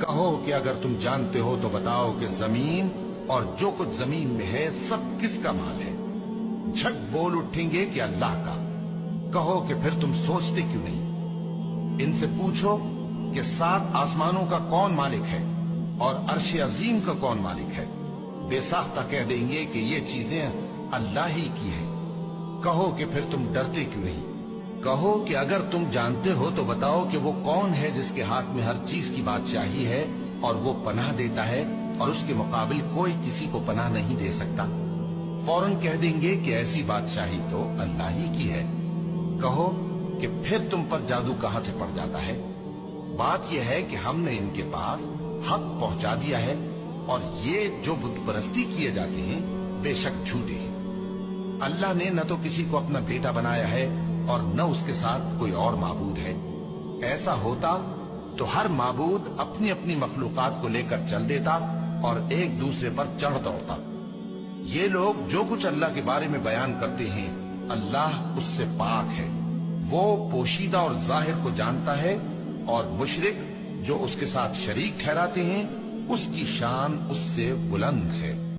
کہو کہ اگر تم جانتے ہو تو بتاؤ کہ زمین اور جو کچھ زمین میں ہے سب کس کا مال ہے؟ جھٹ بول اٹھیں گے کہ اللہ کا۔ کہو کہ پھر تم سوچتے کیوں نہیں؟ ان سے پوچھو کہ 7 آسمانوں کا کون مالک ہے اور عرش عظیم کا کون مالک ہے؟ بے ساختہ کہہ دیں گے کہ یہ چیزیں اللہ ہی کی ہیں۔ کہو کہ پھر تم ڈرتے کیوں نہیں؟ کہو کہ اگر تم جانتے ہو تو بتاؤ کہ وہ کون ہے جس کے ہاتھ میں ہر چیز کی بادشاہی ہے اور وہ پناہ دیتا ہے اور اس کے مقابل کوئی کسی کو پناہ نہیں دے سکتا؟ فوراً کہہ دیں گے کہ ایسی بادشاہی تو اللہ ہی کی ہے۔ کہو کہ پھر تم پر جادو کہاں سے پڑ جاتا ہے؟ بات یہ ہے کہ ہم نے ان کے پاس حق پہنچا دیا ہے اور یہ جو بت پرستی کیے جاتے ہیں بے شک جھوٹے ہیں۔ اللہ نے نہ تو کسی کو اپنا بیٹا بنایا ہے اور نہ اس کے ساتھ کوئی اور معبود ہے۔ ایسا ہوتا تو ہر معبود اپنی اپنی مخلوقات کو لے کر چل دیتا اور ایک دوسرے پر چڑھ دوڑتا۔ یہ لوگ جو کچھ اللہ کے بارے میں بیان کرتے ہیں اللہ اس سے پاک ہے، وہ پوشیدہ اور ظاہر کو جانتا ہے، اور مشرک جو اس کے ساتھ شریک ٹھہراتے ہیں اس کی شان اس سے بلند ہے۔